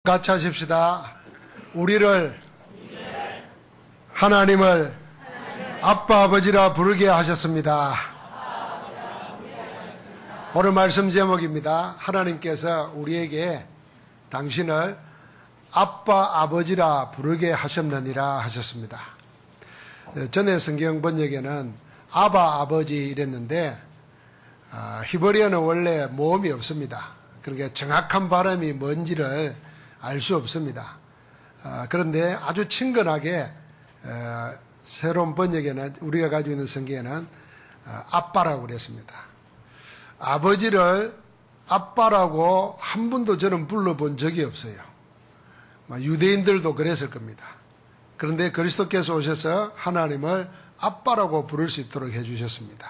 같이 하십시다. 우리를 하나님을 아빠 아버지라 부르게 하셨습니다. 오늘 말씀 제목입니다. 하나님께서 우리에게 당신을 아빠 아버지라 부르게 하셨느니라 하셨습니다. 전에 성경 번역에는 아바 아버지 이랬는데 히브리어는 원래 모음이 없습니다. 그러니까 정확한 발음이 뭔지를 알 수 없습니다. 그런데 아주 친근하게 새로운 번역에는 우리가 가지고 있는 성경에는 아빠라고 그랬습니다. 아버지를 아빠라고 한 번도 저는 불러본 적이 없어요. 유대인들도 그랬을 겁니다. 그런데 그리스도께서 오셔서 하나님을 아빠라고 부를 수 있도록 해주셨습니다.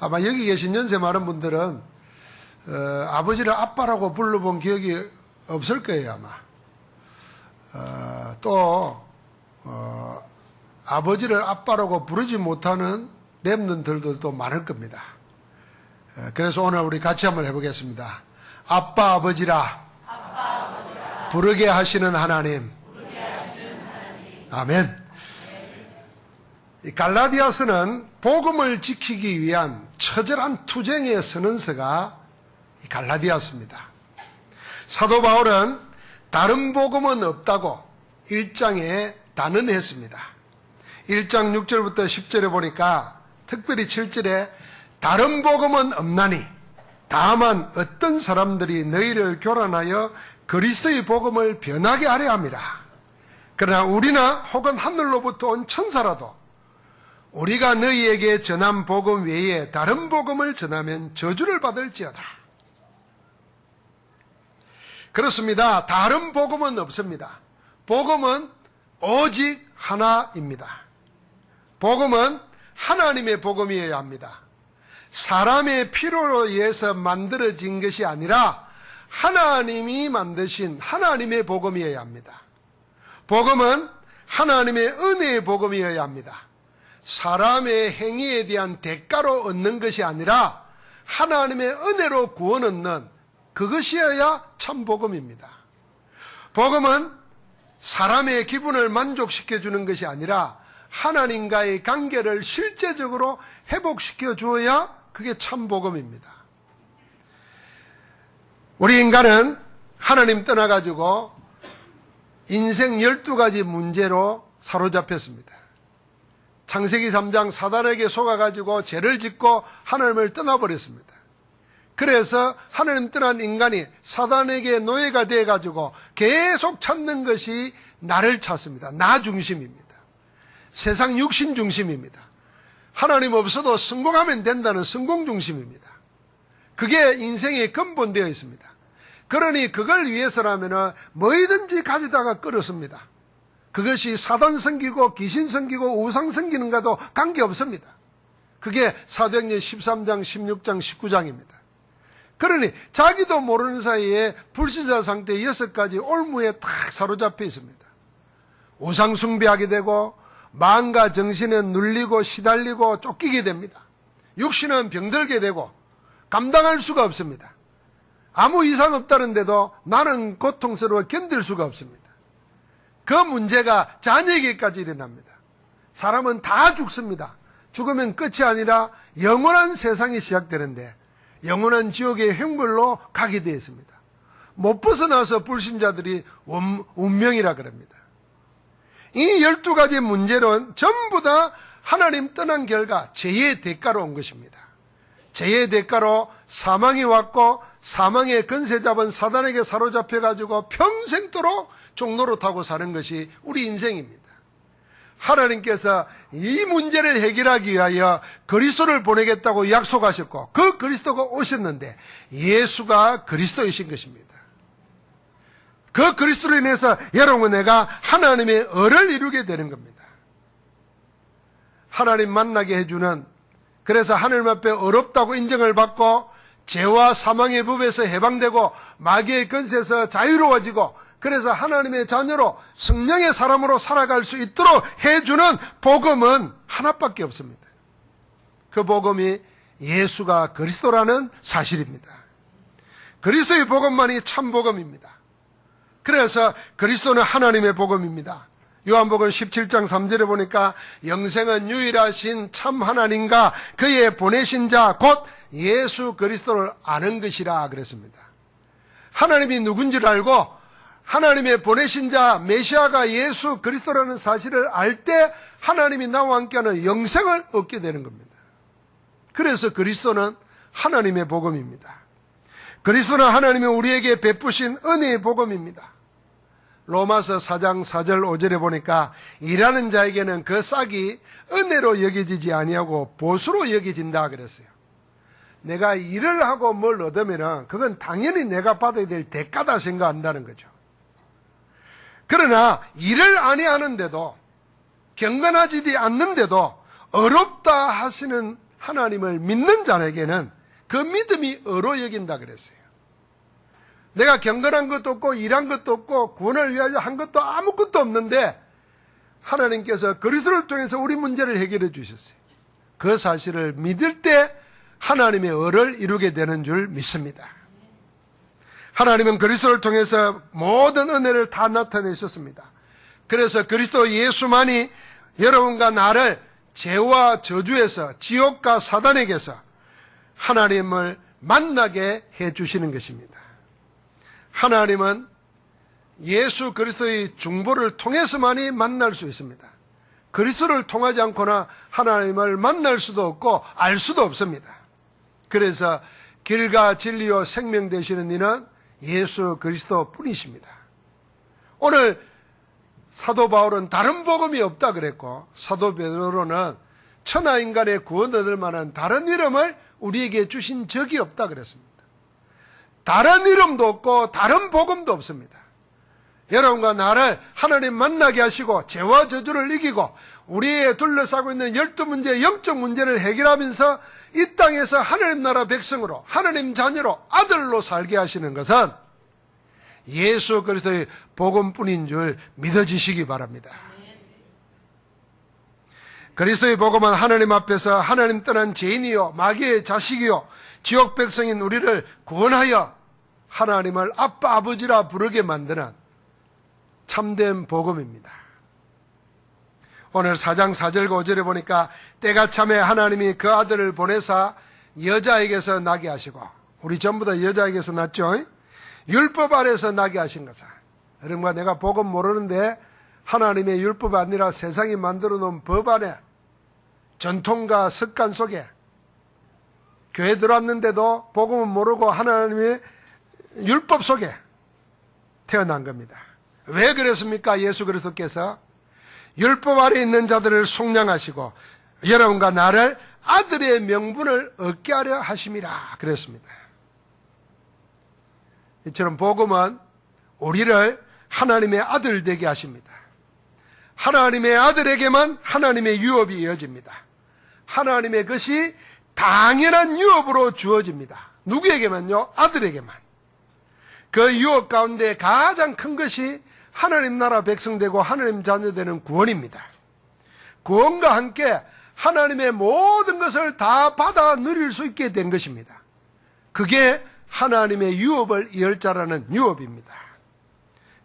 아마 여기 계신 연세 많은 분들은 아버지를 아빠라고 불러본 기억이 없을 거예요, 아마. 아버지를 아빠라고 부르지 못하는 렘넌트들도 많을 겁니다. 그래서 오늘 우리 같이 한번 해보겠습니다. 아빠 아버지라 부르게 하시는 하나님. 아멘. 이 갈라디아서는 복음을 지키기 위한 처절한 투쟁의 선언서가 이 갈라디아서입니다. 사도 바울은 다른 복음은 없다고 1장에 단언했습니다. 1장 6절부터 10절에 보니까 특별히 7절에 다른 복음은 없나니 다만 어떤 사람들이 너희를 교란하여 그리스도의 복음을 변하게 하려 함이라. 그러나 우리나 혹은 하늘로부터 온 천사라도 우리가 너희에게 전한 복음 외에 다른 복음을 전하면 저주를 받을지어다. 그렇습니다. 다른 복음은 없습니다. 복음은 오직 하나입니다. 복음은 하나님의 복음이어야 합니다. 사람의 필요로 의해서 만들어진 것이 아니라 하나님이 만드신 하나님의 복음이어야 합니다. 복음은 하나님의 은혜의 복음이어야 합니다. 사람의 행위에 대한 대가로 얻는 것이 아니라 하나님의 은혜로 구원 얻는 그것이어야 참 복음입니다. 복음은 사람의 기분을 만족시켜주는 것이 아니라 하나님과의 관계를 실제적으로 회복시켜 주어야 그게 참 복음입니다. 우리 인간은 하나님 떠나가지고 인생 12가지 문제로 사로잡혔습니다. 창세기 3장 사단에게 속아가지고 죄를 짓고 하나님을 떠나버렸습니다. 그래서 하나님 떠난 인간이 사단에게 노예가 돼가지고 계속 찾는 것이 나를 찾습니다. 나 중심입니다. 세상 육신 중심입니다. 하나님 없어도 성공하면 된다는 성공 중심입니다. 그게 인생의 근본되어 있습니다. 그러니 그걸 위해서라면 뭐든지 가지다가 끌었습니다. 그것이 사단 섬기고 귀신 섬기고 우상 섬기는가도 관계없습니다. 그게 사도행전 13장, 16장, 19장입니다. 그러니 자기도 모르는 사이에 불신자 상태의 6가지 올무에 탁 사로잡혀 있습니다. 우상 숭배하게 되고 마음과 정신에 눌리고 시달리고 쫓기게 됩니다. 육신은 병들게 되고 감당할 수가 없습니다. 아무 이상 없다는데도 나는 고통스러워 견딜 수가 없습니다. 그 문제가 자녀에게까지 일어납니다. 사람은 다 죽습니다. 죽으면 끝이 아니라 영원한 세상이 시작되는데 영원한 지옥의 횡불로 가게 되어 있습니다. 못 벗어나서 불신자들이 운명이라 그럽니다. 이 12가지 문제는 전부 다 하나님 떠난 결과 죄의 대가로 온 것입니다. 죄의 대가로 사망이 왔고 사망의 권세 잡은 사단에게 사로잡혀가지고 평생도록 종로로 타고 사는 것이 우리 인생입니다. 하나님께서 이 문제를 해결하기 위하여 그리스도를 보내겠다고 약속하셨고 그 그리스도가 오셨는데 예수가 그리스도이신 것입니다. 그 그리스도로 인해서 여러분 내가 하나님의 의를 이루게 되는 겁니다. 하나님 만나게 해주는, 그래서 하나님 앞에 어렵다고 인정을 받고 죄와 사망의 법에서 해방되고 마귀의 권세에서 자유로워지고 그래서 하나님의 자녀로 성령의 사람으로 살아갈 수 있도록 해주는 복음은 하나밖에 없습니다. 그 복음이 예수가 그리스도라는 사실입니다. 그리스도의 복음만이 참 복음입니다. 그래서 그리스도는 하나님의 복음입니다. 요한복음 17장 3절에 보니까 영생은 유일하신 참 하나님과 그의 보내신 자 곧 예수 그리스도를 아는 것이라 그랬습니다. 하나님이 누군지를 알고 하나님의 보내신 자 메시아가 예수 그리스도라는 사실을 알 때 하나님이 나와 함께하는 영생을 얻게 되는 겁니다. 그래서 그리스도는 하나님의 복음입니다. 그리스도는 하나님이 우리에게 베푸신 은혜의 복음입니다. 로마서 4장 4절 5절에 보니까 일하는 자에게는 그 싹이 은혜로 여겨지지 아니하고 보수로 여겨진다 그랬어요. 내가 일을 하고 뭘 얻으면 그건 당연히 내가 받아야 될 대가다 생각한다는 거죠. 그러나 일을 아니하는데도 경건하지 않는데도 어렵다 하시는 하나님을 믿는 자에게는 그 믿음이 의로 여긴다 그랬어요. 내가 경건한 것도 없고 일한 것도 없고 구원을 위하여 한 것도 아무것도 없는데 하나님께서 그리스도를 통해서 우리 문제를 해결해 주셨어요. 그 사실을 믿을 때 하나님의 의를 이루게 되는 줄 믿습니다. 하나님은 그리스도를 통해서 모든 은혜를 다 나타내셨습니다. 그래서 그리스도 예수만이 여러분과 나를 죄와 저주에서 지옥과 사단에게서 하나님을 만나게 해주시는 것입니다. 하나님은 예수 그리스도의 중보를 통해서만이 만날 수 있습니다. 그리스도를 통하지 않고나 하나님을 만날 수도 없고 알 수도 없습니다. 그래서 길과 진리요 생명 되시는 이는 예수 그리스도 뿐이십니다. 오늘 사도 바울은 다른 복음이 없다 그랬고 사도 베드로는 천하 인간의 구원 얻을 만한 다른 이름을 우리에게 주신 적이 없다 그랬습니다. 다른 이름도 없고 다른 복음도 없습니다. 여러분과 나를 하나님 만나게 하시고 죄와 저주를 이기고 우리의 둘러싸고 있는 12문제 영적 문제를 해결하면서 이 땅에서 하나님 나라 백성으로 하나님 자녀로 아들로 살게 하시는 것은 예수 그리스도의 복음뿐인 줄 믿어지시기 바랍니다. 그리스도의 복음은 하나님 앞에서 하나님 떠난 죄인이요 마귀의 자식이요 지옥 백성인 우리를 구원하여 하나님을 아빠 아버지라 부르게 만드는 참된 복음입니다. 오늘 4장 4절과 5절에 보니까 때가 참에 하나님이 그 아들을 보내사 여자에게서 나게 하시고, 우리 전부 다 여자에게서 났죠. 율법 아래서 나게 하신 것은, 여러분과 내가 복음 모르는데 하나님의 율법이 아니라 세상이 만들어 놓은 법 안에 전통과 습관 속에 교회 들어왔는데도 복음은 모르고 하나님의 율법 속에 태어난 겁니다. 왜 그랬습니까? 예수 그리스도께서 율법 아래 있는 자들을 속량하시고 여러분과 나를 아들의 명분을 얻게 하려 하심이라 그랬습니다. 이처럼 복음은 우리를 하나님의 아들 되게 하십니다. 하나님의 아들에게만 하나님의 유업이 이어집니다. 하나님의 것이 당연한 유업으로 주어집니다. 누구에게만요? 아들에게만. 그 유업 가운데 가장 큰 것이 하나님 나라 백성되고 하나님 자녀되는 구원입니다. 구원과 함께 하나님의 모든 것을 다 받아 누릴 수 있게 된 것입니다. 그게 하나님의 유업을 이을 자라는 유업입니다.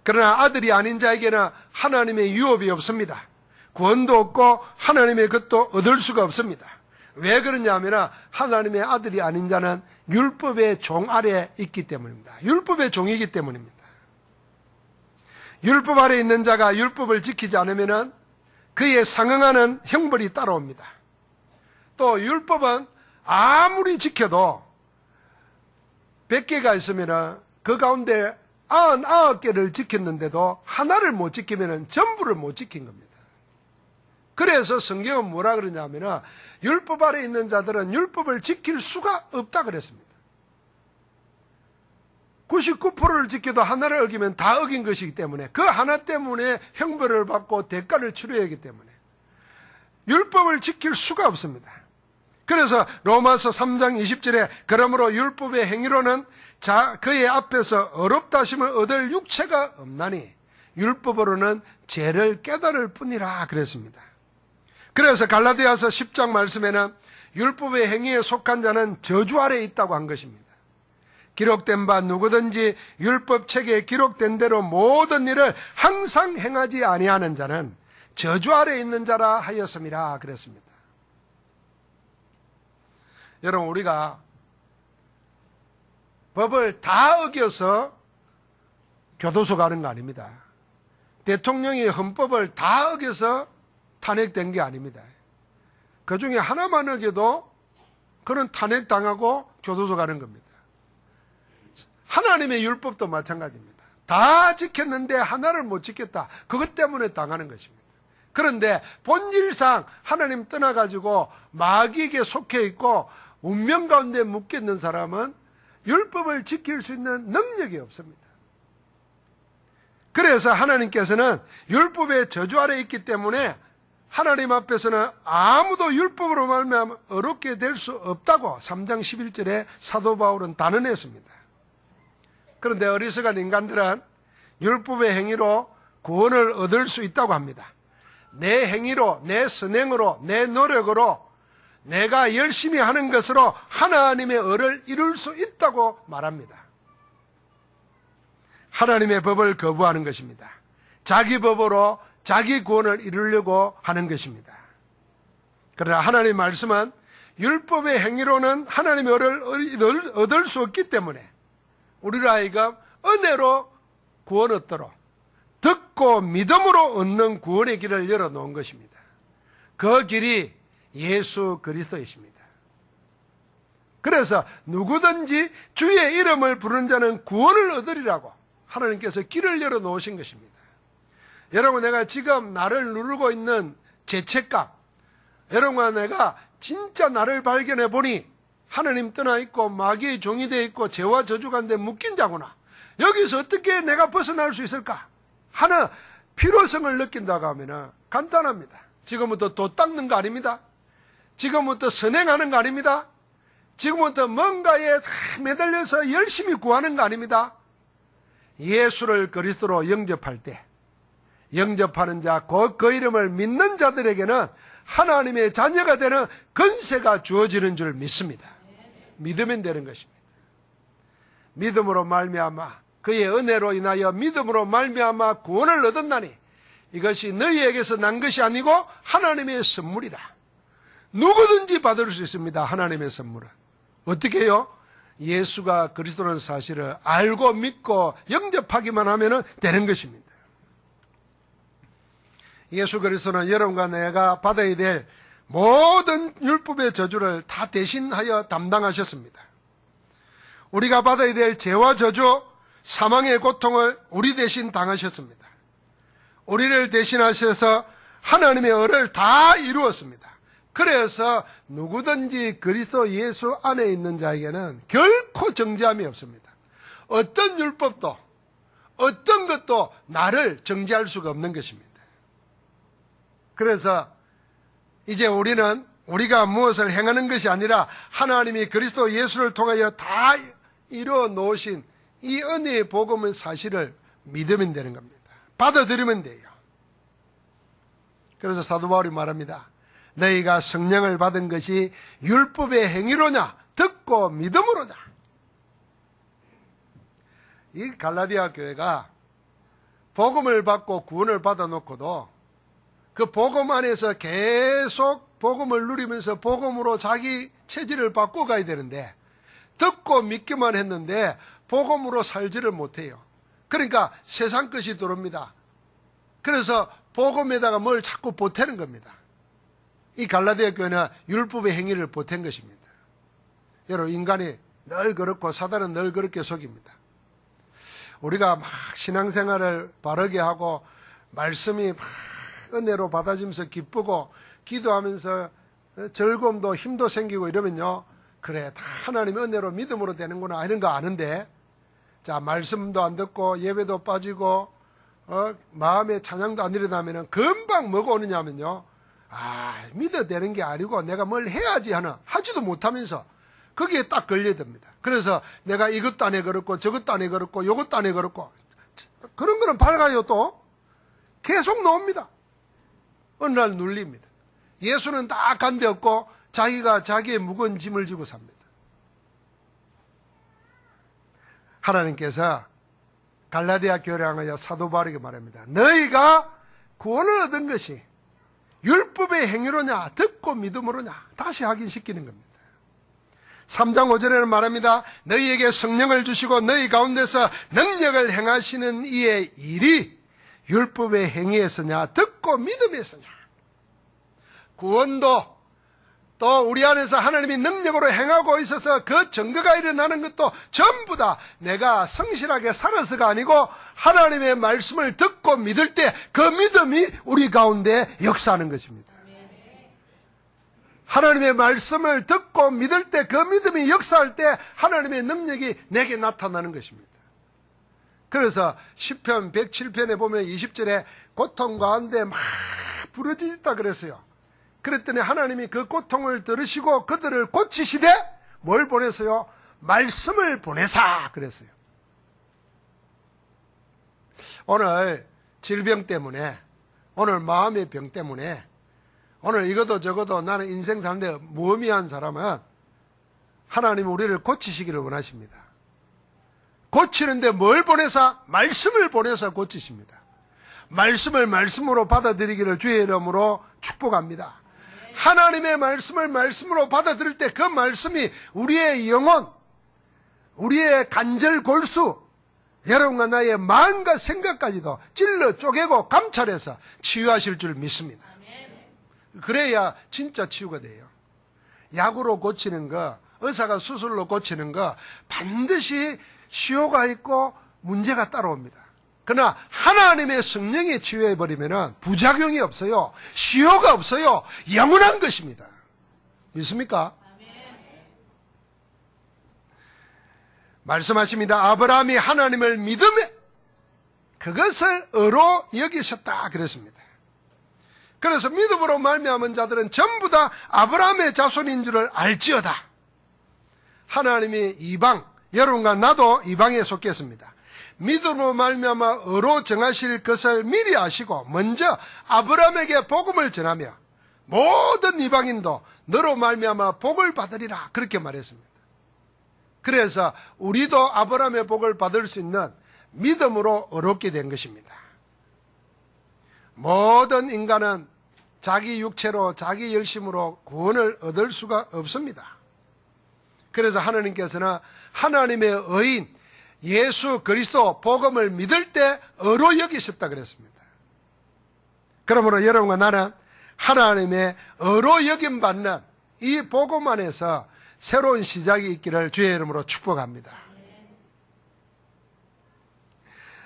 그러나 아들이 아닌 자에게는 하나님의 유업이 없습니다. 구원도 없고 하나님의 것도 얻을 수가 없습니다. 왜 그러냐 하면 하나님의 아들이 아닌 자는 율법의 종 아래에 있기 때문입니다. 율법의 종이기 때문입니다. 율법 아래에 있는 자가 율법을 지키지 않으면 그에 상응하는 형벌이 따라옵니다. 또 율법은 아무리 지켜도 100개가 있으면 그 가운데 99개를 지켰는데도 하나를 못 지키면 전부를 못 지킨 겁니다. 그래서 성경은 뭐라 그러냐면 율법 아래 있는 자들은 율법을 지킬 수가 없다 그랬습니다. 99%를 지켜도 하나를 어기면 다 어긴 것이기 때문에 그 하나 때문에 형벌을 받고 대가를 치러야 하기 때문에 율법을 지킬 수가 없습니다. 그래서 로마서 3장 20절에 그러므로 율법의 행위로는 그의 앞에서 어렵다 하심을 얻을 육체가 없나니 율법으로는 죄를 깨달을 뿐이라 그랬습니다. 그래서 갈라디아서 10장 말씀에는 율법의 행위에 속한 자는 저주 아래에 있다고 한 것입니다. 기록된 바 누구든지 율법책에 기록된 대로 모든 일을 항상 행하지 아니하는 자는 저주 아래 있는 자라 하였음이라 그랬습니다. 여러분, 우리가 법을 다 어겨서 교도소 가는 거 아닙니다. 대통령이 헌법을 다 어겨서 탄핵된 게 아닙니다. 그 중에 하나만 어겨도 그는 탄핵당하고 교도소 가는 겁니다. 하나님의 율법도 마찬가지입니다. 다 지켰는데 하나를 못 지켰다. 그것 때문에 당하는 것입니다. 그런데 본질상 하나님 떠나가지고 마귀에게 속해 있고 운명 가운데 묶여 있는 사람은 율법을 지킬 수 있는 능력이 없습니다. 그래서 하나님께서는 율법의 저주 아래 있기 때문에 하나님 앞에서는 아무도 율법으로 말미암아 어렵게 될 수 없다고 3장 11절에 사도 바울은 단언했습니다. 그런데 어리석은 인간들은 율법의 행위로 구원을 얻을 수 있다고 합니다. 내 행위로, 내 선행으로, 내 노력으로 내가 열심히 하는 것으로 하나님의 의를 이룰 수 있다고 말합니다. 하나님의 법을 거부하는 것입니다. 자기 법으로 자기 구원을 이루려고 하는 것입니다. 그러나 하나님의 말씀은 율법의 행위로는 하나님의 의를 얻을 수 없기 때문에 우리를 하여금 은혜로 구원 얻도록 듣고 믿음으로 얻는 구원의 길을 열어놓은 것입니다. 그 길이 예수 그리스도이십니다. 그래서 누구든지 주의 이름을 부르는 자는 구원을 얻으리라고 하나님께서 길을 열어놓으신 것입니다. 여러분, 내가 지금 나를 누르고 있는 죄책감, 여러분과 내가 진짜 나를 발견해 보니 하나님 떠나 있고 마귀의 종이 되어 있고 죄와 저주 가운데 묶인 자구나. 여기서 어떻게 내가 벗어날 수 있을까 하는 필요성을 느낀다고 하면 간단합니다. 지금부터 도 닦는 거 아닙니다. 지금부터 선행하는 거 아닙니다. 지금부터 뭔가에 매달려서 열심히 구하는 거 아닙니다. 예수를 그리스도로 영접할 때 영접하는 자, 그 이름을 믿는 자들에게는 하나님의 자녀가 되는 권세가 주어지는 줄 믿습니다. 믿으면 되는 것입니다. 믿음으로 말미암아 그의 은혜로 인하여 믿음으로 말미암아 구원을 얻었나니 이것이 너희에게서 난 것이 아니고 하나님의 선물이라. 누구든지 받을 수 있습니다. 하나님의 선물은. 어떻게 해요? 예수가 그리스도라는 사실을 알고 믿고 영접하기만 하면 되는 것입니다. 예수 그리스도는 여러분과 내가 받아야 될 모든 율법의 저주를 다 대신하여 담당하셨습니다. 우리가 받아야 될 죄와 저주, 사망의 고통을 우리 대신 당하셨습니다. 우리를 대신하셔서 하나님의 의를 다 이루었습니다. 그래서 누구든지 그리스도 예수 안에 있는 자에게는 결코 정죄함이 없습니다. 어떤 율법도 어떤 것도 나를 정죄할 수가 없는 것입니다. 그래서 이제 우리는 우리가 무엇을 행하는 것이 아니라 하나님이 그리스도 예수를 통하여 다 이루어 놓으신 이 은혜의 복음의 사실을 믿으면 되는 겁니다. 받아들이면 돼요. 그래서 사도 바울이 말합니다. 너희가 성령을 받은 것이 율법의 행위로냐 듣고 믿음으로냐. 이 갈라디아 교회가 복음을 받고 구원을 받아놓고도 그 복음 안에서 계속 복음을 누리면서 복음으로 자기 체질을 바꿔가야 되는데 듣고 믿기만 했는데 복음으로 살지를 못해요. 그러니까 세상 것이 들어옵니다. 그래서 복음에다가 뭘 자꾸 보태는 겁니다. 이 갈라디아 교회는 율법의 행위를 보탠 것입니다. 여러분, 인간이 늘 그렇고 사단은 늘 그렇게 속입니다. 우리가 막 신앙생활을 바르게 하고 말씀이 막 은혜로 받아지면서 기쁘고 기도하면서 즐거움도 힘도 생기고 이러면요, 그래 다 하나님의 은혜로 믿음으로 되는구나 이런 거 아는데, 자 말씀도 안 듣고 예배도 빠지고 마음에 찬양도 안 일어나면은 금방 뭐가 오느냐 하면요, 믿어야 되는 게 아니고 내가 뭘 해야지 하는, 하지도 못하면서 거기에 딱 걸려듭니다. 그래서 내가 이것도 안 해 그렇고 저것도 안 해 그렇고 요것도 안 해 그렇고 그런 거는 밝아요. 또 계속 나옵니다. 어느 날 눌립니다. 예수는 딱 간데 없고 자기가 자기의 무거운 짐을 지고 삽니다. 하나님께서 갈라디아 교회를 향하여 사도 바울에게 말합니다. 너희가 구원을 얻은 것이 율법의 행위로냐 듣고 믿음으로냐 다시 확인시키는 겁니다. 3장 5절에는 말합니다. 너희에게 성령을 주시고 너희 가운데서 능력을 행하시는 이의 일이 율법의 행위에서냐 듣고 믿음에서냐. 구원도 또 우리 안에서 하나님이 능력으로 행하고 있어서 그 증거가 일어나는 것도 전부 다 내가 성실하게 살아서가 아니고 하나님의 말씀을 듣고 믿을 때 그 믿음이 우리 가운데 역사하는 것입니다. 하나님의 말씀을 듣고 믿을 때 그 믿음이 역사할 때 하나님의 능력이 내게 나타나는 것입니다. 그래서 시편 107편에 보면 20절에 고통 가운데 막 부르짖다 그랬어요. 그랬더니 하나님이 그 고통을 들으시고 그들을 고치시되 뭘 보냈어요? 말씀을 보내사 그랬어요. 오늘 질병 때문에, 오늘 마음의 병 때문에, 오늘 이것도 저것도 나는 인생 사는데 무의미한 사람은 하나님 우리를 고치시기를 원하십니다. 고치는데 뭘 보내사? 말씀을 보내서 고치십니다. 말씀을 말씀으로 받아들이기를 주의 이름으로 축복합니다. 하나님의 말씀을 말씀으로 받아들일 때 그 말씀이 우리의 영혼, 우리의 간절 골수, 여러분과 나의 마음과 생각까지도 찔러 쪼개고 감찰해서 치유하실 줄 믿습니다. 그래야 진짜 치유가 돼요. 약으로 고치는 거, 의사가 수술로 고치는 거 반드시 시효가 있고 문제가 따라옵니다. 그러나 하나님의 성령이 치유해버리면 부작용이 없어요. 시효가 없어요. 영원한 것입니다. 믿습니까? 말씀하십니다. 아브라함이 하나님을 믿음에 그것을 의로 여기셨다 그랬습니다. 그래서 믿음으로 말미암은 자들은 전부 다 아브라함의 자손인 줄을 알지어다. 하나님이 이방, 여러분과 나도 이방에 속했습니다. 믿음으로 말미암아 의로 정하실 것을 미리 아시고 먼저 아브라함에게 복음을 전하며 모든 이방인도 너로 말미암아 복을 받으리라 그렇게 말했습니다. 그래서 우리도 아브라함의 복을 받을 수 있는 믿음으로 의롭게 된 것입니다. 모든 인간은 자기 육체로 자기 열심으로 구원을 얻을 수가 없습니다. 그래서 하나님께서는 하나님의 의인 예수 그리스도 복음을 믿을 때 의로 여기셨다 그랬습니다. 그러므로 여러분과 나는 하나님의 의로 여김 받는 이 복음 안에서 새로운 시작이 있기를 주의 이름으로 축복합니다.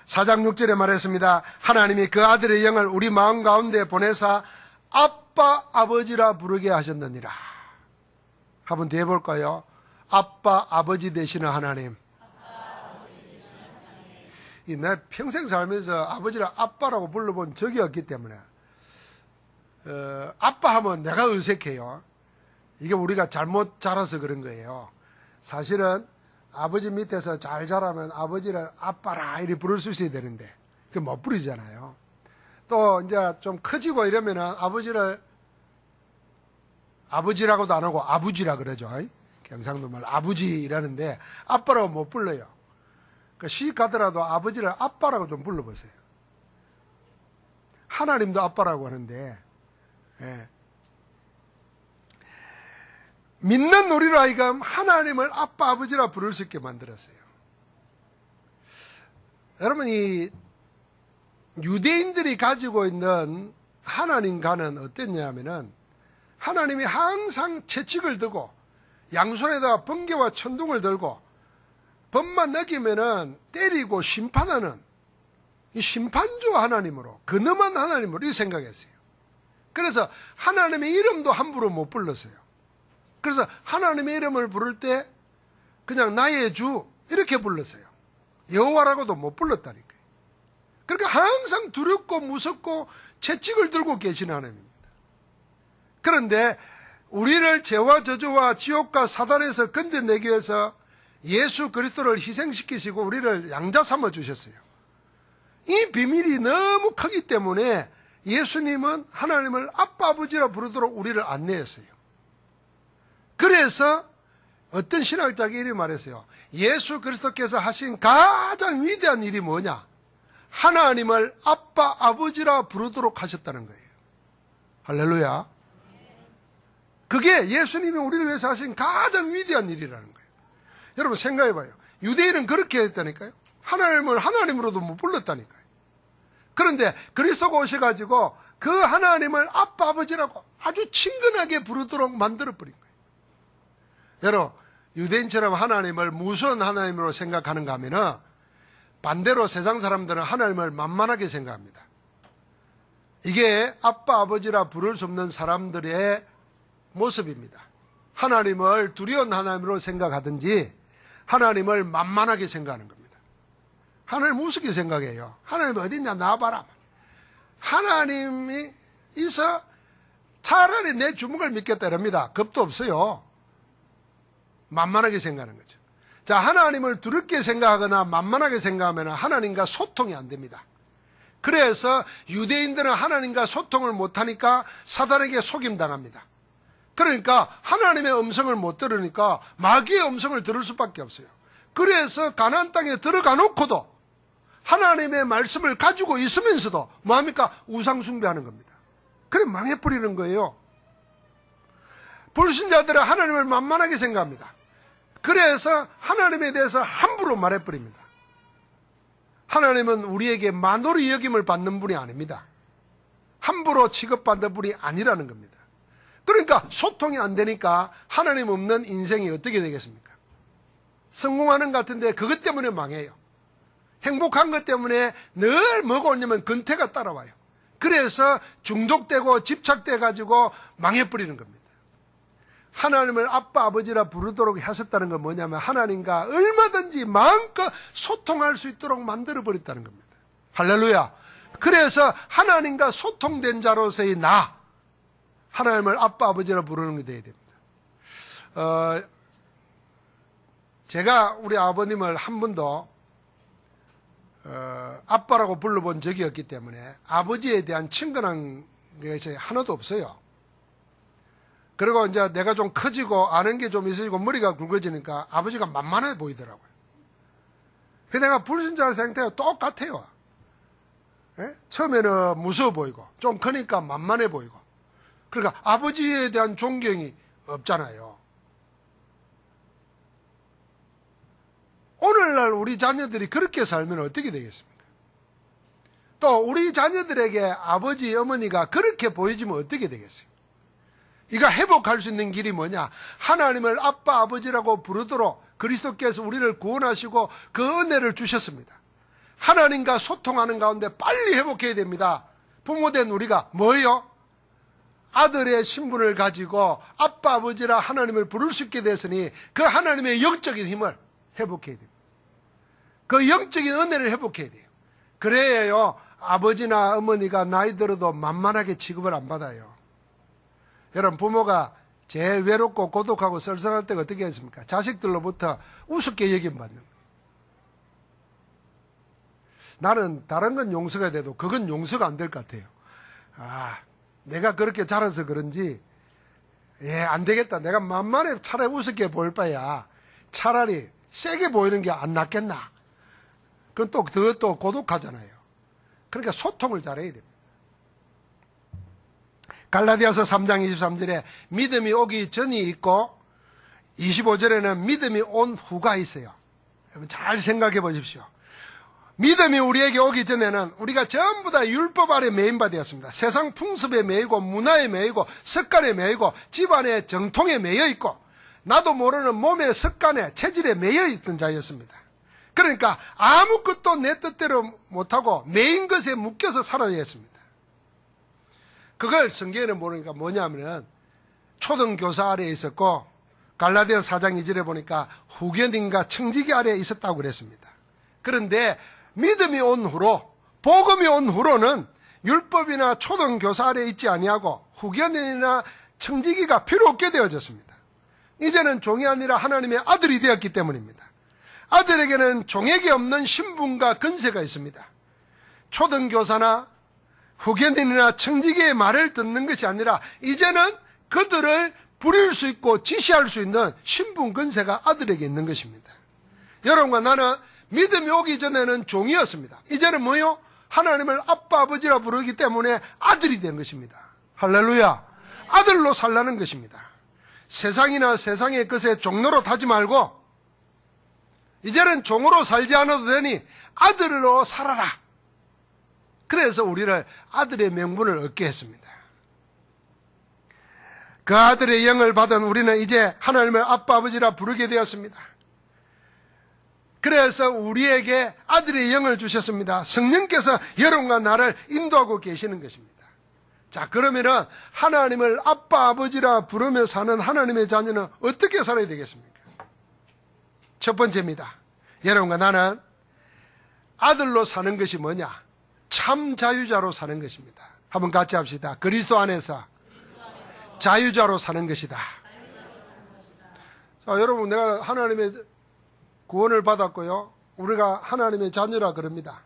4장 6절에 말했습니다. 하나님이 그 아들의 영을 우리 마음 가운데 보내사 아빠 아버지라 부르게 하셨느니라. 한번 더 해볼까요? 아빠 아버지 되시는 하나님. 내 평생 살면서 아버지를 아빠라고 불러본 적이 없기 때문에 아빠 하면 내가 어색해요. 이게 우리가 잘못 자라서 그런 거예요. 사실은 아버지 밑에서 잘 자라면 아버지를 아빠라 이렇게 부를 수 있어야 되는데 그게 못 부르잖아요. 또 이제 좀 커지고 이러면은 아버지를 아버지라고도 안 하고 아부지라 그러죠. 경상도 말 아부지 이라는데 아빠라고 못 불러요. 시집 가더라도 아버지를 아빠라고 좀 불러보세요. 하나님도 아빠라고 하는데 믿는 우리로 하여금 하나님을 아빠 아버지라 부를 수 있게 만들었어요. 여러분 이 유대인들이 가지고 있는 하나님과는 어땠냐면은 하나님이 항상 채찍을 들고 양손에다가 번개와 천둥을 들고 법만 어기면은 때리고 심판하는 이 심판주 하나님으로 근엄한 하나님으로 이 생각했어요. 그래서 하나님의 이름도 함부로 못 불렀어요. 그래서 하나님의 이름을 부를 때 그냥 나의 주 이렇게 불렀어요. 여호와라고도 못 불렀다니까요. 그러니까 항상 두렵고 무섭고 채찍을 들고 계신 하나님입니다. 그런데 우리를 죄와 저주와 지옥과 사단에서 건져내기 위해서 예수 그리스도를 희생시키시고 우리를 양자 삼아 주셨어요. 이 비밀이 너무 크기 때문에 예수님은 하나님을 아빠 아버지라 부르도록 우리를 안내했어요. 그래서 어떤 신학자가 이렇게 말했어요. 예수 그리스도께서 하신 가장 위대한 일이 뭐냐? 하나님을 아빠, 아버지라 부르도록 하셨다는 거예요. 할렐루야. 그게 예수님이 우리를 위해서 하신 가장 위대한 일이라는 거예요. 여러분 생각해봐요. 유대인은 그렇게 했다니까요. 하나님을 하나님으로도 못 불렀다니까요. 그런데 그리스도가 오셔가지고 그 하나님을 아빠, 아버지라고 아주 친근하게 부르도록 만들어버린 거예요. 여러분, 유대인처럼 하나님을 무서운 하나님으로 생각하는가 하면은 반대로 세상 사람들은 하나님을 만만하게 생각합니다. 이게 아빠, 아버지라 부를 수 없는 사람들의 모습입니다. 하나님을 두려운 하나님으로 생각하든지 하나님을 만만하게 생각하는 겁니다. 하나님 우습게 생각해요. 하나님 어딨냐 나와봐라. 하나님이 있어 차라리 내 주먹을 믿겠다 이럽니다. 겁도 없어요. 만만하게 생각하는 거죠. 자, 하나님을 두렵게 생각하거나 만만하게 생각하면 하나님과 소통이 안 됩니다. 그래서 유대인들은 하나님과 소통을 못하니까 사단에게 속임당합니다. 그러니까 하나님의 음성을 못 들으니까 마귀의 음성을 들을 수밖에 없어요. 그래서 가나안 땅에 들어가 놓고도 하나님의 말씀을 가지고 있으면서도 뭐합니까? 우상 숭배하는 겁니다. 그래 망해버리는 거예요. 불신자들은 하나님을 만만하게 생각합니다. 그래서 하나님에 대해서 함부로 말해버립니다. 하나님은 우리에게 만홀히 여김을 받는 분이 아닙니다. 함부로 취급받는 분이 아니라는 겁니다. 그러니까 소통이 안 되니까 하나님 없는 인생이 어떻게 되겠습니까? 성공하는 것 같은데 그것 때문에 망해요. 행복한 것 때문에 늘 뭐가 오냐면 근태가 따라와요. 그래서 중독되고 집착돼가지고 망해버리는 겁니다. 하나님을 아빠, 아버지라 부르도록 하셨다는 건 뭐냐면 하나님과 얼마든지 마음껏 소통할 수 있도록 만들어버렸다는 겁니다. 할렐루야. 그래서 하나님과 소통된 자로서의 나, 하나님을 아빠, 아버지라 부르는 게 돼야 됩니다. 제가 우리 아버님을 한 번도 아빠라고 불러본 적이 없기 때문에 아버지에 대한 친근한 것이 하나도 없어요. 그리고 이제 내가 좀 커지고 아는 게 좀 있어지고 머리가 굵어지니까 아버지가 만만해 보이더라고요. 그 내가 불신자 상태가 똑같아요. 예? 처음에는 무서워 보이고 좀 크니까 만만해 보이고. 그러니까 아버지에 대한 존경이 없잖아요. 오늘날 우리 자녀들이 그렇게 살면 어떻게 되겠습니까? 또 우리 자녀들에게 아버지, 어머니가 그렇게 보여지면 어떻게 되겠어요? 이거 회복할 수 있는 길이 뭐냐? 하나님을 아빠, 아버지라고 부르도록 그리스도께서 우리를 구원하시고 그 은혜를 주셨습니다. 하나님과 소통하는 가운데 빨리 회복해야 됩니다. 부모된 우리가 뭐예요? 아들의 신분을 가지고 아빠, 아버지라 하나님을 부를 수 있게 됐으니 그 하나님의 영적인 힘을 회복해야 됩니다. 그 영적인 은혜를 회복해야 돼요. 그래야 아버지나 어머니가 나이 들어도 만만하게 취급을 안 받아요. 여러분, 부모가 제일 외롭고 고독하고 썰썰할 때가 어떻게 했습니까? 자식들로부터 우습게 여김받는 거예요. 나는 다른 건 용서가 돼도 그건 용서가 안 될 것 같아요. 내가 그렇게 자라서 그런지 안 되겠다. 내가 만만해 차라리 우습게 보일 바야 차라리 세게 보이는 게 안 낫겠나. 그건 또 그것도 고독하잖아요. 그러니까 소통을 잘해야 됩니다. 갈라디아서 3장 23절에 믿음이 오기 전이 있고 25절에는 믿음이 온 후가 있어요. 여러분 잘 생각해 보십시오. 믿음이 우리에게 오기 전에는 우리가 전부 다 율법 아래 매인바 되었습니다. 세상 풍습에 매이고 문화에 매이고 습관에 매이고 집안의 정통에 매여 있고 나도 모르는 몸의 습관에 체질에 매여 있던 자였습니다. 그러니까 아무것도 내 뜻대로 못하고 매인 것에 묶여서 살아야 했습니다. 그걸 성경에는 모르니까 뭐냐면 초등교사 아래에 있었고 갈라디아서 4장 2절에 보니까 후견인과 청지기 아래에 있었다고 그랬습니다. 그런데 믿음이 온 후로 복음이 온 후로는 율법이나 초등교사 아래에 있지 아니하고 후견인이나 청지기가 필요 없게 되어졌습니다. 이제는 종이 아니라 하나님의 아들이 되었기 때문입니다. 아들에게는 종에게 없는 신분과 권세가 있습니다. 초등교사나 후견인이나 청지기의 말을 듣는 것이 아니라 이제는 그들을 부릴 수 있고 지시할 수 있는 신분 권세가 아들에게 있는 것입니다. 여러분과 나는 믿음이 오기 전에는 종이었습니다. 이제는 뭐요? 하나님을 아빠 아버지라 부르기 때문에 아들이 된 것입니다. 할렐루야. 아들로 살라는 것입니다. 세상이나 세상의 것에 종로로 타지 말고 이제는 종으로 살지 않아도 되니 아들로 살아라. 그래서 우리를 아들의 명분을 얻게 했습니다. 그 아들의 영을 받은 우리는 이제 하나님을 아빠 아버지라 부르게 되었습니다. 그래서 우리에게 아들의 영을 주셨습니다. 성령께서 여러분과 나를 인도하고 계시는 것입니다. 자, 그러면은 하나님을 아빠 아버지라 부르며 사는 하나님의 자녀는 어떻게 살아야 되겠습니까? 첫 번째입니다. 여러분과 나는 아들로 사는 것이 뭐냐? 참 자유자로 사는 것입니다. 한번 같이 합시다. 그리스도 안에서 자유자로 사는 것이다. 자, 여러분, 내가 하나님의 구원을 받았고요. 우리가 하나님의 자녀라 그럽니다.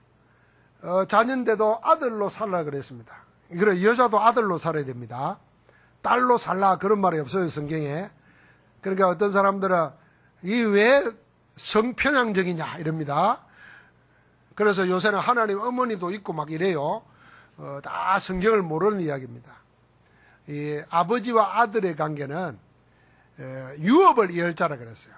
자녀인데도 아들로 살라 그랬습니다. 그래, 여자도 아들로 살아야 됩니다. 딸로 살라 그런 말이 없어요, 성경에. 그러니까 어떤 사람들은 이 왜 성편향적이냐 이럽니다. 그래서 요새는 하나님 어머니도 있고 막 이래요. 다 성경을 모르는 이야기입니다. 이 아버지와 아들의 관계는 유업을 이을자라 그랬어요.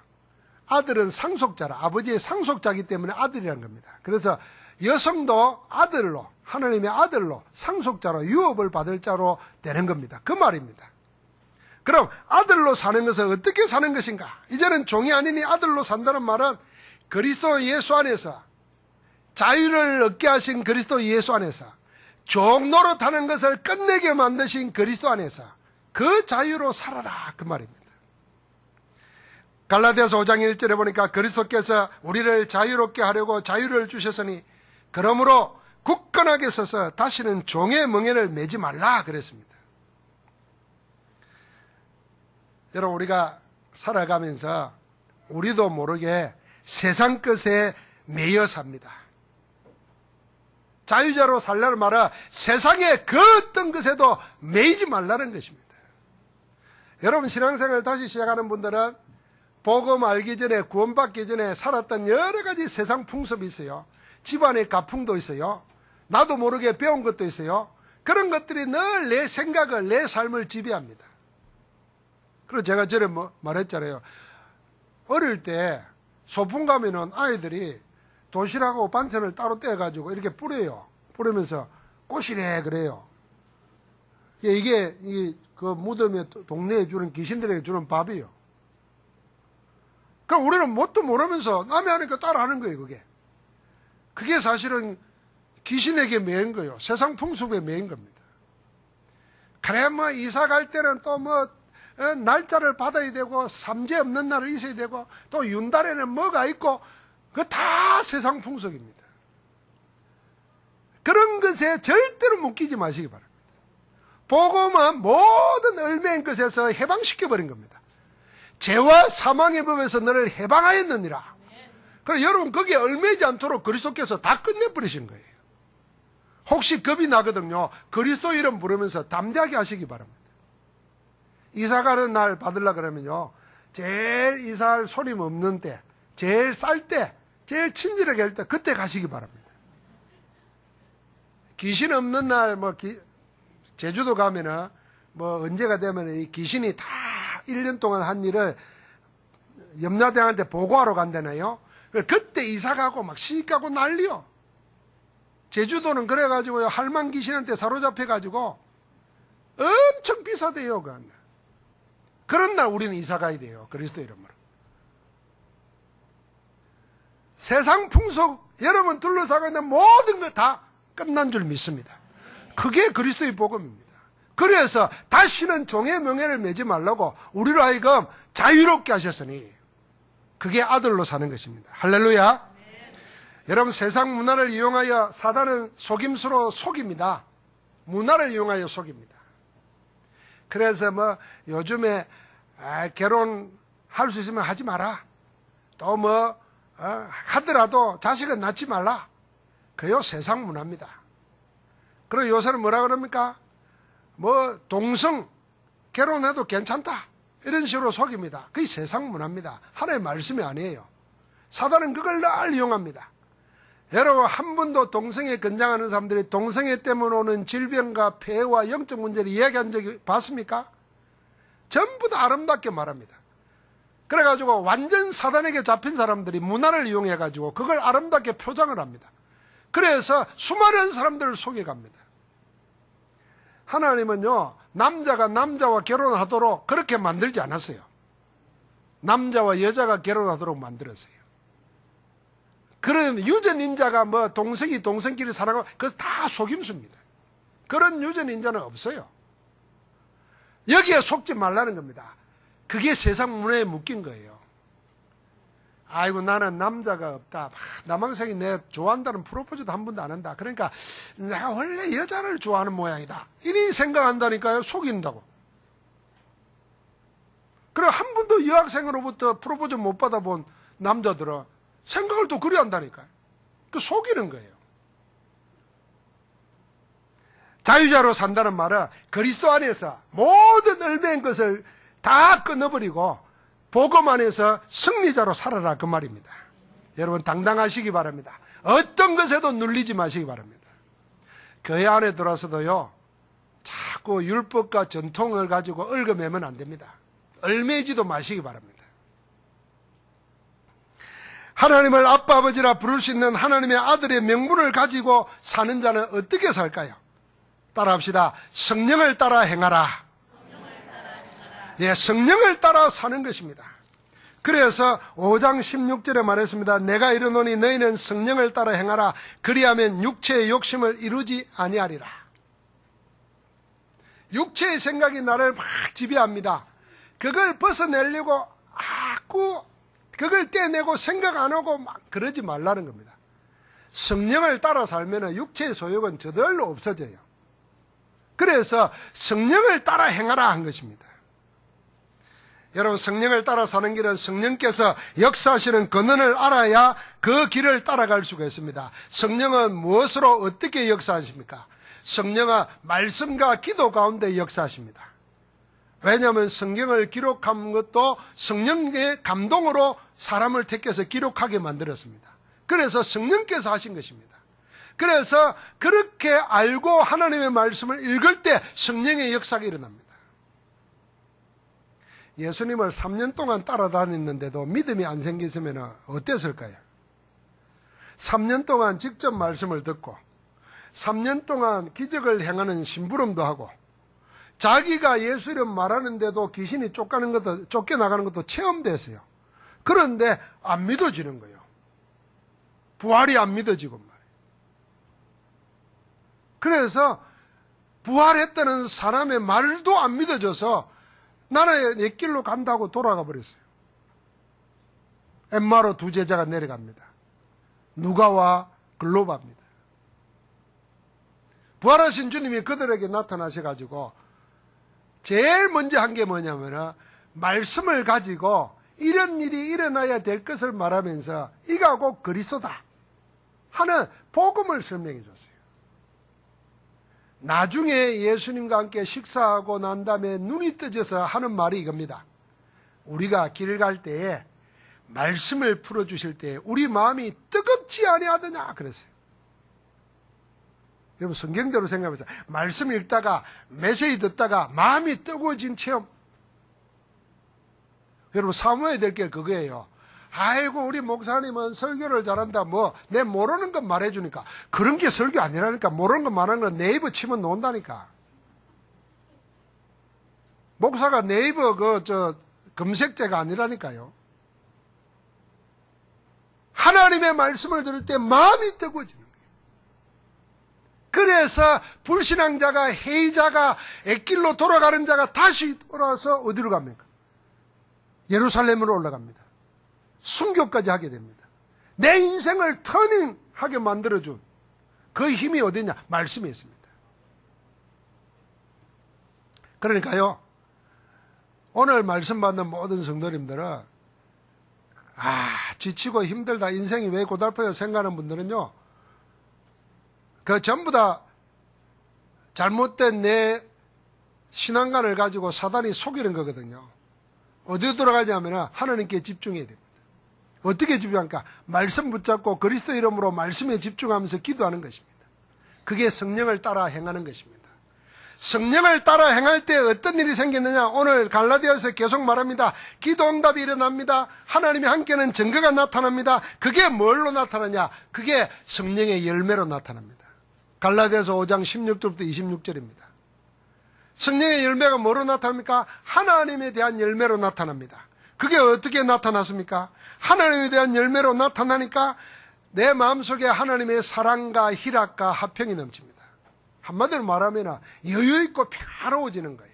아들은 상속자라, 아버지의 상속자이기 때문에 아들이라는 겁니다. 그래서 여성도 아들로, 하나님의 아들로, 상속자로, 유업을 받을 자로 되는 겁니다. 그 말입니다. 그럼 아들로 사는 것은 어떻게 사는 것인가? 이제는 종이 아니니 아들로 산다는 말은 그리스도 예수 안에서 자유를 얻게 하신 그리스도 예수 안에서 종 노릇하는 것을 끝내게 만드신 그리스도 안에서 그 자유로 살아라, 그 말입니다. 갈라디아서 5장 1절에 보니까 그리스도께서 우리를 자유롭게 하려고 자유를 주셨으니 그러므로 굳건하게 서서 다시는 종의 멍에를 매지 말라 그랬습니다. 여러분, 우리가 살아가면서 우리도 모르게 세상 것에 매여 삽니다. 자유자로 살라는 말은 세상의 그 어떤 것에도 매이지 말라는 것입니다. 여러분, 신앙생활을 다시 시작하는 분들은 복음 알기 전에, 구원받기 전에 살았던 여러 가지 세상 풍습이 있어요. 집안의 가풍도 있어요. 나도 모르게 배운 것도 있어요. 그런 것들이 늘 내 생각을, 내 삶을 지배합니다. 그래서 제가 전에 말했잖아요. 어릴 때 소풍 가면은 아이들이 도시락하고 반찬을 따로 떼가지고 이렇게 뿌려요. 뿌리면서 꽃이래 그래요. 이게 그 무덤에 동네에 주는 귀신들에게 주는 밥이에요. 그럼 우리는 뭣도 모르면서 남이 하니까 따라 하는 거예요, 그게. 그게 사실은 귀신에게 매인 거예요. 세상 풍습에 매인 겁니다. 그래, 이사 갈 때는 또 날짜를 받아야 되고, 삼재 없는 날은 있어야 되고, 또 윤달에는 뭐가 있고, 그거 다 세상 풍속입니다. 그런 것에 절대로 묶이지 마시기 바랍니다. 복음은 모든 얼매인 것에서 해방시켜버린 겁니다. 죄와 사망의 법에서 너를 해방하였느니라. 그래서 여러분, 거기에 얽매이지 않도록 그리스도께서 다 끝내버리신 거예요. 혹시 겁이 나거든요. 그리스도 이름 부르면서 담대하게 하시기 바랍니다. 이사 가는 날 받으려고 그러면요, 제일 이사할 소림 없는 때, 제일 쌀 때, 제일 친절하게 할 때, 그때 가시기 바랍니다. 귀신 없는 날, 제주도 가면은, 언제가 되면 이 귀신이 다 1년 동안 한 일을 염라대왕한테 보고하러 간다나요? 그때 이사 가고 막 시가고 난리요. 제주도는 그래가지고요, 할망 귀신한테 사로잡혀가지고 엄청 비싸대요, 그건. 그런 날 우리는 이사 가야 돼요, 그리스도 이름으로. 세상 풍속, 여러분 둘러싸고 있는 모든 것 다 끝난 줄 믿습니다. 그게 그리스도의 복음입니다. 그래서 다시는 종의 명예를 매지 말라고 우리로 하여금 자유롭게 하셨으니 그게 아들로 사는 것입니다. 할렐루야. 여러분, 세상 문화를 이용하여 사단은 속임수로 속입니다. 문화를 이용하여 속입니다. 그래서 요즘에 결혼할 수 있으면 하지 마라. 또 하더라도 자식은 낳지 말라. 그요 세상 문화입니다. 그리고 요새는 뭐라 그럽니까? 동성 결혼해도 괜찮다. 이런 식으로 속입니다. 그게 세상 문화입니다. 하나님의 말씀이 아니에요. 사단은 그걸 늘 이용합니다. 여러분, 한 번도 동성애 권장하는 사람들이 동성애 때문에 오는 질병과 폐해와 영적 문제를 이야기한 적이 봤습니까? 전부 다 아름답게 말합니다. 그래가지고 완전 사단에게 잡힌 사람들이 문화를 이용해가지고 그걸 아름답게 표장을 합니다. 그래서 수많은 사람들을 속여갑니다. 하나님은요, 남자가 남자와 결혼하도록 그렇게 만들지 않았어요. 남자와 여자가 결혼하도록 만들었어요. 그런 유전인자가 뭐 동성이 동성끼리 살아가고 그것은 다 속임수입니다. 그런 유전인자는 없어요. 여기에 속지 말라는 겁니다. 그게 세상 문화에 묶인 거예요. 아이고, 나는 남자가 없다. 남학생이 내 좋아한다는 프로포즈도 한 번도 안 한다. 그러니까 내가 원래 여자를 좋아하는 모양이다. 이리 생각한다니까요. 속인다고. 그래, 한 번도 여학생으로부터 프로포즈 못 받아본 남자들은 생각을 또 그리 한다니까요. 그 속이는 거예요. 자유자로 산다는 말은 그리스도 안에서 모든 얽매인 것을 다 끊어버리고 복음 안에서 승리자로 살아라, 그 말입니다. 여러분, 당당하시기 바랍니다. 어떤 것에도 눌리지 마시기 바랍니다. 교회 안에 들어와서도요, 자꾸 율법과 전통을 가지고 얽어매면 안 됩니다. 얽매지도 마시기 바랍니다. 하나님을 아빠 아버지라 부를 수 있는 하나님의 아들의 명분을 가지고 사는 자는 어떻게 살까요? 따라합시다. 성령을 따라 행하라. 예, 성령을 따라 사는 것입니다. 그래서 5장 16절에 말했습니다. 내가 이르노니 너희는 성령을 따라 행하라. 그리하면 육체의 욕심을 이루지 아니하리라. 육체의 생각이 나를 막 지배합니다. 그걸 벗어내려고 자꾸 그걸 떼내고 생각 안 하고 막 그러지 말라는 겁니다. 성령을 따라 살면 육체의 소욕은 저절로 없어져요. 그래서 성령을 따라 행하라 한 것입니다. 여러분, 성령을 따라 사는 길은 성령께서 역사하시는 근원을 알아야 그 길을 따라갈 수가 있습니다. 성령은 무엇으로 어떻게 역사하십니까? 성령은 말씀과 기도 가운데 역사하십니다. 왜냐하면 성경을 기록한 것도 성령의 감동으로 사람을 택해서 기록하게 만들었습니다. 그래서 성령께서 하신 것입니다. 그래서 그렇게 알고 하나님의 말씀을 읽을 때 성령의 역사가 일어납니다. 예수님을 3년 동안 따라다녔는데도 믿음이 안 생겼으면 어땠을까요? 3년 동안 직접 말씀을 듣고 3년 동안 기적을 행하는 심부름도 하고 자기가 예수 이름 말하는데도 귀신이 쫓겨나가는 것도 체험됐어요. 그런데 안 믿어지는 거예요. 부활이 안 믿어지고 말이에요. 그래서 부활했다는 사람의 말도 안 믿어져서 나는 내 길로 간다고 돌아가 버렸어요. 엠마로 두 제자가 내려갑니다. 누가와 글로바입니다. 부활하신 주님이 그들에게 나타나셔가지고 제일 먼저 한 게 뭐냐면 말씀을 가지고 이런 일이 일어나야 될 것을 말하면서 이가 곧 그리스도다 하는 복음을 설명해 줬어요. 나중에 예수님과 함께 식사하고 난 다음에 눈이 떠져서 하는 말이 이겁니다. 우리가 길 갈 때에 말씀을 풀어주실 때 우리 마음이 뜨겁지 아니하더냐 그랬어요. 여러분, 성경대로 생각해보세요. 말씀 읽다가 메시지 듣다가 마음이 뜨거워진 체험. 여러분, 사모해야 될 게 그거예요. 아이고, 우리 목사님은 설교를 잘한다. 내 모르는 것 말해주니까. 그런 게 설교 아니라니까. 모르는 것 말하는 건 네이버 치면 나온다니까. 목사가 네이버 검색자가 아니라니까요. 하나님의 말씀을 들을 때 마음이 뜨거워지는 거예요. 그래서 불신앙자가, 회의자가, 액길로 돌아가는 자가 다시 돌아와서 어디로 갑니까? 예루살렘으로 올라갑니다. 순교까지 하게 됩니다. 내 인생을 터닝하게 만들어준 그 힘이 어디냐? 말씀이 있습니다. 그러니까요, 오늘 말씀 받는 모든 성도님들은 지치고 힘들다, 인생이 왜 고달퍼요 생각하는 분들은요, 그 전부 다 잘못된 내 신앙관을 가지고 사단이 속이는 거거든요. 어디로 돌아가냐면 하나님께 집중해야 됩니다. 어떻게 집중할까? 말씀 붙잡고 그리스도 이름으로 말씀에 집중하면서 기도하는 것입니다. 그게 성령을 따라 행하는 것입니다. 성령을 따라 행할 때 어떤 일이 생겼느냐? 오늘 갈라디아서 계속 말합니다. 기도 응답이 일어납니다. 하나님이 함께는 증거가 나타납니다. 그게 뭘로 나타나냐? 그게 성령의 열매로 나타납니다. 갈라디아서 5장 16절부터 26절입니다. 성령의 열매가 뭐로 나타납니까? 하나님에 대한 열매로 나타납니다. 그게 어떻게 나타났습니까? 하나님에 대한 열매로 나타나니까 내 마음속에 하나님의 사랑과 희락과 화평이 넘칩니다. 한마디로 말하면 여유있고 평화로워지는 거예요.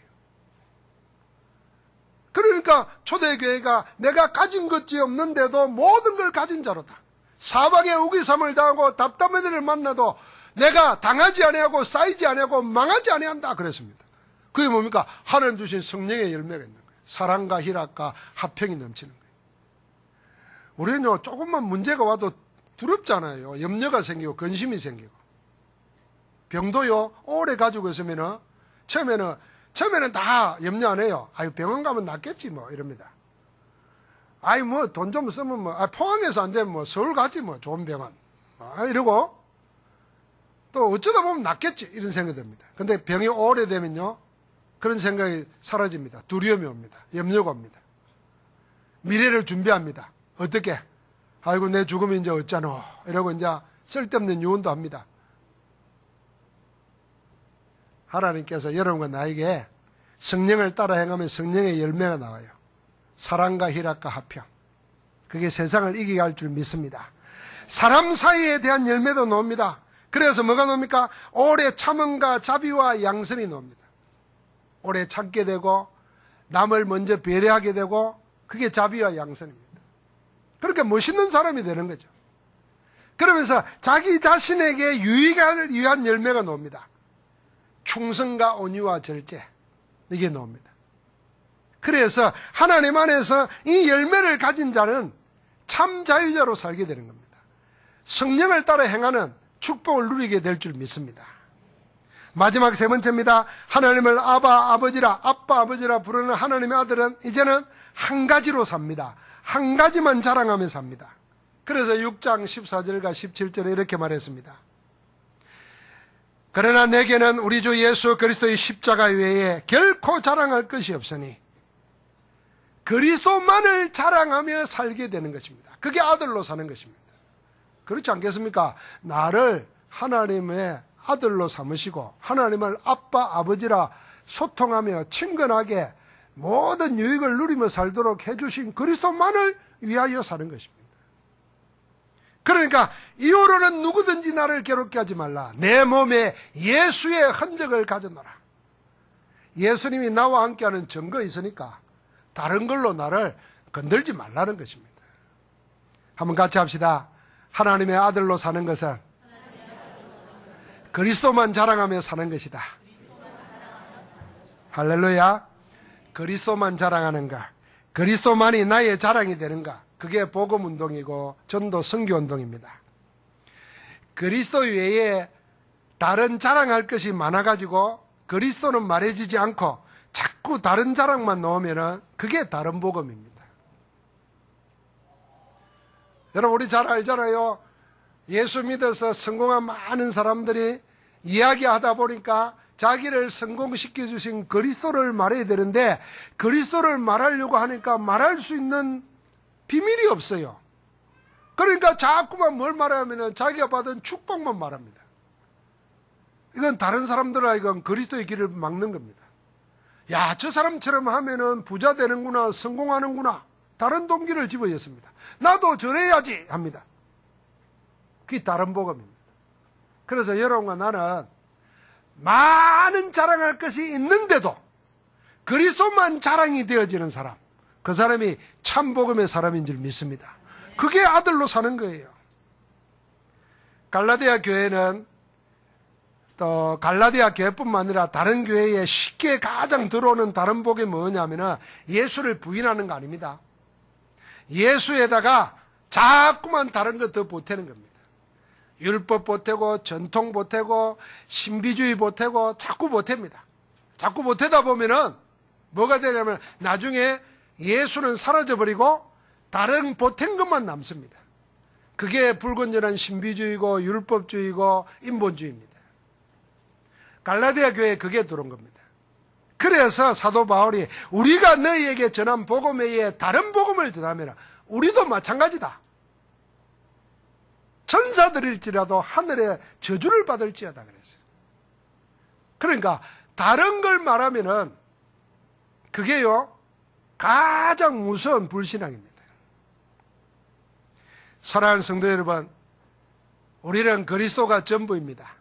그러니까 초대교회가 내가 가진 것이 없는데도 모든 걸 가진 자로다. 사방에 우기삼을 당하고 답답한 일을 만나도 내가 당하지 아니하고 쌓이지 아니하고 망하지 아니한다 그랬습니다. 그게 뭡니까? 하나님 주신 성령의 열매가 있는 거예요. 사랑과 희락과 화평이 넘치는 거예요. 우리는요, 조금만 문제가 와도 두렵잖아요. 염려가 생기고 근심이 생기고. 병도요, 오래 가지고 있으면은 처음에는 다 염려 안 해요. 아유, 병원 가면 낫겠지 뭐 이럽니다. 아유, 뭐 돈 좀 쓰면 뭐 포항에서 안 되면 뭐 서울 가지 뭐 좋은 병원 이러고 또 어쩌다 보면 낫겠지 이런 생각이 듭니다. 근데 병이 오래되면요, 그런 생각이 사라집니다. 두려움이 옵니다. 염려가 옵니다. 미래를 준비합니다. 어떻게? 아이고, 내 죽으면 이제 어쩌노 이러고 이제 쓸데없는 유언도 합니다. 하나님께서 여러분과 나에게 성령을 따라 행하면 성령의 열매가 나와요. 사랑과 희락과 화평. 그게 세상을 이기게 할 줄 믿습니다. 사람 사이에 대한 열매도 나옵니다. 그래서 뭐가 나옵니까? 오래 참음과 자비와 양선이 나옵니다. 오래 참게 되고 남을 먼저 배려하게 되고 그게 자비와 양선입니다. 그렇게 멋있는 사람이 되는 거죠. 그러면서 자기 자신에게 유익을 위한 열매가 나옵니다. 충성과 온유와 절제, 이게 나옵니다. 그래서 하나님 안에서 이 열매를 가진 자는 참 자유자로 살게 되는 겁니다. 성령을 따라 행하는 축복을 누리게 될 줄 믿습니다. 마지막 세 번째입니다. 하나님을 아빠 아버지라 부르는 하나님의 아들은 이제는 한 가지로 삽니다. 한 가지만 자랑하며 삽니다. 그래서 6장 14절과 17절에 이렇게 말했습니다. 그러나 내게는 우리 주 예수 그리스도의 십자가 외에 결코 자랑할 것이 없으니 그리스도만을 자랑하며 살게 되는 것입니다. 그게 아들로 사는 것입니다. 그렇지 않겠습니까? 나를 하나님의 아들로 삼으시고 하나님을 아빠 아버지라 소통하며 친근하게 모든 유익을 누리며 살도록 해주신 그리스도만을 위하여 사는 것입니다. 그러니까 이후로는 누구든지 나를 괴롭게 하지 말라. 내 몸에 예수의 흔적을 가져놔라. 예수님이 나와 함께하는 증거 있으니까 다른 걸로 나를 건들지 말라는 것입니다. 한번 같이 합시다. 하나님의 아들로 사는 것은 그리스도만 자랑하며 사는 것이다. 할렐루야. 그리스도만 자랑하는가? 그리스도만이 나의 자랑이 되는가? 그게 복음운동이고 전도 선교운동입니다. 그리스도 외에 다른 자랑할 것이 많아가지고 그리스도는 말해지지 않고 자꾸 다른 자랑만 넣으면 그게 다른 복음입니다. 여러분, 우리 잘 알잖아요. 예수 믿어서 성공한 많은 사람들이 이야기하다 보니까 자기를 성공시켜 주신 그리스도를 말해야 되는데 그리스도를 말하려고 하니까 말할 수 있는 비밀이 없어요. 그러니까 자꾸만 뭘 말하면 자기가 받은 축복만 말합니다. 이건 다른 사람들아 이건 그리스도의 길을 막는 겁니다. 야, 저 사람처럼 하면은 부자 되는구나, 성공하는구나, 다른 동기를 집어넣습니다. 나도 저래야지 합니다. 그게 다른 복음입니다. 그래서 여러분과 나는 많은 자랑할 것이 있는데도 그리스도만 자랑이 되어지는 사람, 그 사람이 참 복음의 사람인 줄 믿습니다. 그게 아들로 사는 거예요. 갈라디아 교회는 또 갈라디아 교회뿐만 아니라 다른 교회에 쉽게 가장 들어오는 다른 복이 뭐냐면 예수를 부인하는 거 아닙니다. 예수에다가 자꾸만 다른 거 더 보태는 겁니다. 율법 보태고 전통 보태고 신비주의 보태고 자꾸 보탭니다. 자꾸 보태다 보면은 뭐가 되냐면 나중에 예수는 사라져버리고 다른 보탠 것만 남습니다. 그게 불건전한 신비주의고 율법주의고 인본주의입니다. 갈라디아 교회에 그게 들어온 겁니다. 그래서 사도 바울이 우리가 너희에게 전한 복음 외에 다른 복음을 전하면 우리도 마찬가지다. 천사들일지라도 하늘에 저주를 받을지어다 그랬어요. 그러니까 다른 걸 말하면은 그게요 가장 무서운 불신앙입니다. 사랑하는 성도 여러분, 우리는 그리스도가 전부입니다.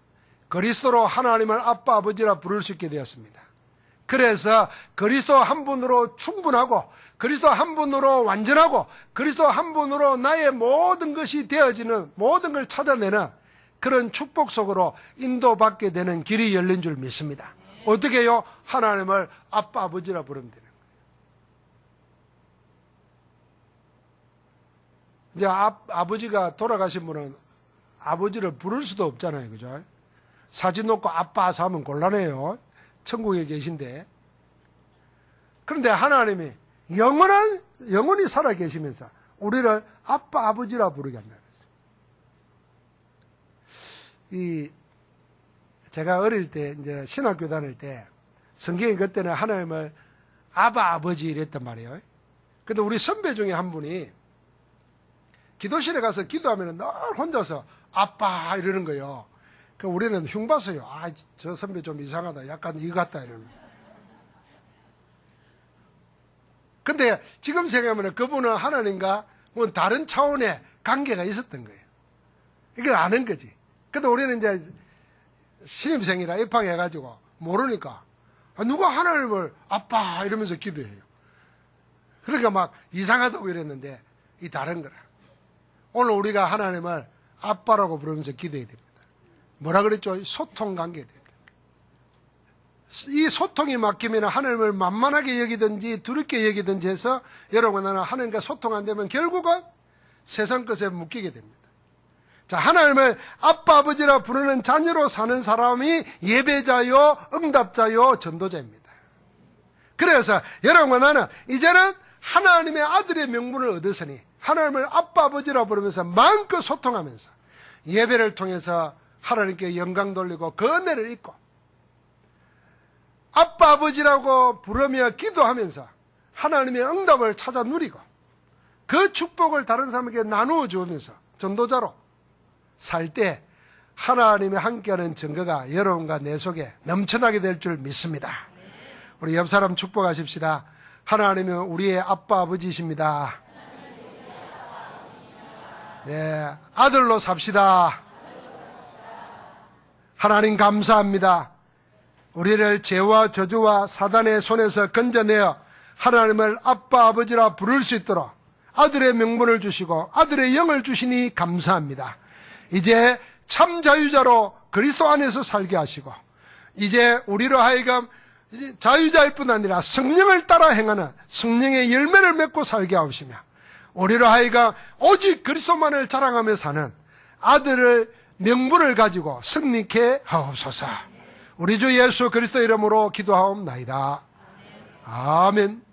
그리스도로 하나님을 아빠 아버지라 부를 수 있게 되었습니다. 그래서 그리스도 한 분으로 충분하고 그리스도 한 분으로 완전하고 그리스도 한 분으로 나의 모든 것이 되어지는, 모든 걸 찾아내는 그런 축복 속으로 인도받게 되는 길이 열린 줄 믿습니다. 어떻게 해요? 하나님을 아빠 아버지라 부르면 되는 거예요. 이제 아버지가 돌아가신 분은 아버지를 부를 수도 없잖아요. 그죠? 사진 놓고 아빠 하면 곤란해요. 천국에 계신데. 그런데 하나님이 영원히 살아 계시면서 우리를 아빠 아버지라 부르게 한다 그랬어요. 제가 어릴 때 이제 신학교 다닐 때 성경이 그때는 하나님을 아바 아버지 이랬단 말이에요. 근데 우리 선배 중에 한 분이 기도실에 가서 기도하면 늘 혼자서 아빠 이러는 거예요. 그 우리는 흉봤어요. 아, 저 선배 좀 이상하다. 약간 이거 같다 이러는. 근데 지금 생각하면 그분은 하나님과 뭐 다른 차원의 관계가 있었던 거예요. 이걸 아는 거지. 근데 우리는 이제 신입생이라 입학해가지고 모르니까 누가 하나님을 아빠 이러면서 기도해요. 그러니까 막 이상하다고 이랬는데 이 다른 거라. 오늘 우리가 하나님을 아빠라고 부르면서 기도해야 됩니다. 뭐라 그랬죠? 소통 관계에 됩니다. 이 소통이 막히면 하나님을 만만하게 여기든지 두렵게 여기든지 해서 여러분 나는 하나님과 소통 안 되면 결국은 세상 것에 묶이게 됩니다. 자, 하나님을 아빠 아버지라 부르는 자녀로 사는 사람이 예배자요 응답자요 전도자입니다. 그래서 여러분 나는 이제는 하나님의 아들의 명분을 얻었으니 하나님을 아빠 아버지라 부르면서 마음껏 소통하면서 예배를 통해서 하나님께 영광 돌리고 그 은혜를 입고 아빠 아버지라고 부르며 기도하면서 하나님의 응답을 찾아 누리고 그 축복을 다른 사람에게 나누어 주면서 전도자로 살 때 하나님이 함께하는 증거가 여러분과 내 속에 넘쳐나게 될 줄 믿습니다. 우리 옆 사람 축복하십시다. 하나님은 우리의 아빠 아버지이십니다. 예, 아들로 삽시다. 하나님 감사합니다. 우리를 죄와 저주와 사단의 손에서 건져내어 하나님을 아빠 아버지라 부를 수 있도록 아들의 명분을 주시고 아들의 영을 주시니 감사합니다. 이제 참 자유자로 그리스도 안에서 살게 하시고 이제 우리로 하여금 자유자일 뿐 아니라 성령을 따라 행하는 성령의 열매를 맺고 살게 하시며 우리로 하여금 오직 그리스도만을 자랑하며 사는 아들을 명분을 가지고 승리케 하옵소서. 우리 주 예수 그리스도 이름으로 기도하옵나이다. 아멘.